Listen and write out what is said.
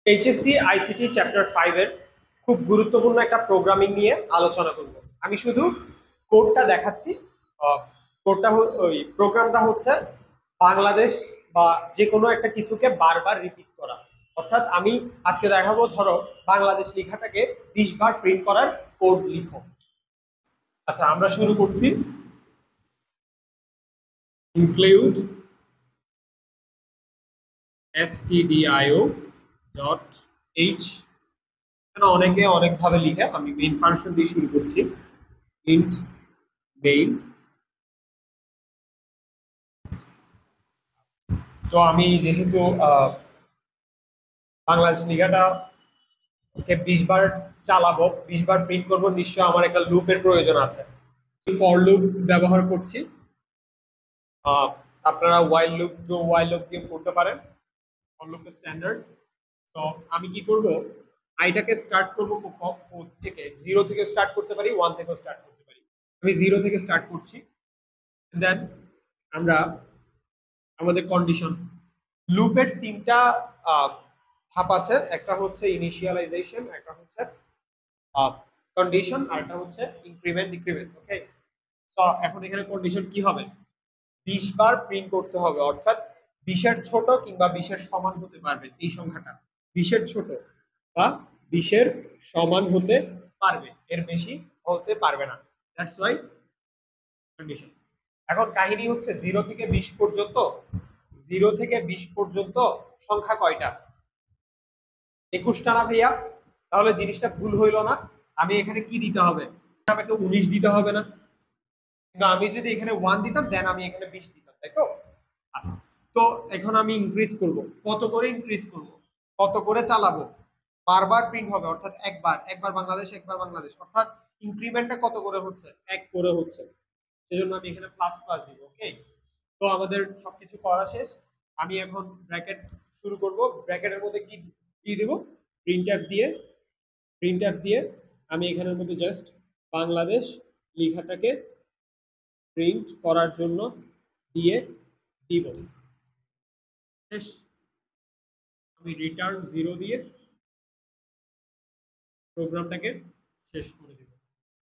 HSC ICT chapter 5 এর খুব গুরুত্বপূর্ণ একটা প্রোগ্রামিং নিয়ে আলোচনা করব। আমি শুধু কোডটা দেখাচ্ছি। কোডটা ওই প্রোগ্রামটা হচ্ছে বাংলাদেশ বা যে কোনো একটা কিছুকে বারবার রিপিট করা। অর্থাৎ আমি আজকে দেখাবো, ধরো বাংলাদেশ লেখাটাকে 20 বার প্রিন্ট করার কোড লিখো। আচ্ছা, আমরা শুরু করছি। ইনক্লুড stdio.h, অনেকে অনেক ভাবে লিখে, আমি মেইন ফাংশন দিয়ে শুরু করছি। Int main. তো আমি যেহেতু বাংলাদেশ লিগাটা কে 20 বার চালাবো, 20 বার প্রিন্ট করবো, নিশ্চয়ই আমার একটা লুপের প্রয়োজন আছে। ফর লুপ ব্যবহার করছি। আপনারা ওয়াইল লুপ দিয়ে করতে পারেন, ফর লুপ স্ট্যান্ডার্ড। তো আমি কি করব, আইটাকে স্টার্ট করবো থেকে, 0 থেকে স্টার্ট করতে পারি, 1 থেকেও স্টার্ট করতে পারি। আমি 0 থেকে স্টার্ট করছি। দেন আমরা আমাদের কন্ডিশন, লুপের তিনটা ধাপ আছে। একটা হচ্ছে ইনিশিয়ালাইজেশন, একটা হচ্ছে কন্ডিশন, আর একটা হচ্ছে ইনক্রিমেন্ট ডিক্রিমেন্ট। ওকে, সো এখন এখানে কন্ডিশন কি হবে, 20 বার প্রিন্ট করতে হবে, অর্থাৎ 20 এর ছোট কিংবা 20 এর সমান হতে পারবে এই সংখ্যাটা। 20 এর ছোট বা 20 এর সমান হতে পারবে, এর বেশি হতে পারবে না। That's why condition. এখন কাহিনী হচ্ছে 0 থেকে 20 পর্যন্ত, 0 থেকে 20 পর্যন্ত সংখ্যা কয়টা? 21টা না ভাইয়া? তাহলে জিনিসটা ভুল হইল না? আমি এখানে কি দিতে হবে, আমাকে 19 দিতে হবে না? কিন্তু আমি যদি এখানে 1 দিতাম, দেন আমি এখানে 20 দিতাম, তাই তো? আচ্ছা, তো এখন আমি ইনক্রিজ করব। কত করে ইনক্রিজ করব, কত করে চালাবো? বারবার প্রিন্ট হবে, অর্থাৎ একবার বাংলাদেশ, একবার বাংলাদেশ, অর্থাৎ ইনক্রিমেন্টটা কত করে হচ্ছে, 1 করে হচ্ছে। সেজন্য আমি এখানে প্লাস প্লাস দিব। ওকে, তো আমাদের সবকিছু করা শেষ। আমি এখন ব্র্যাকেট শুরু করব। ব্র্যাকেটের মধ্যে কি দিয়ে দেব, প্রিন্টএফ দিয়ে আমি এখানের মধ্যে জাস্ট বাংলাদেশ লেখাটাকে প্রিন্ট করার জন্য দিয়ে দিব। শেষ। আমি রিটার্ন 0 দিয়ে প্রোগ্রামটাকে শেষ করে দেব।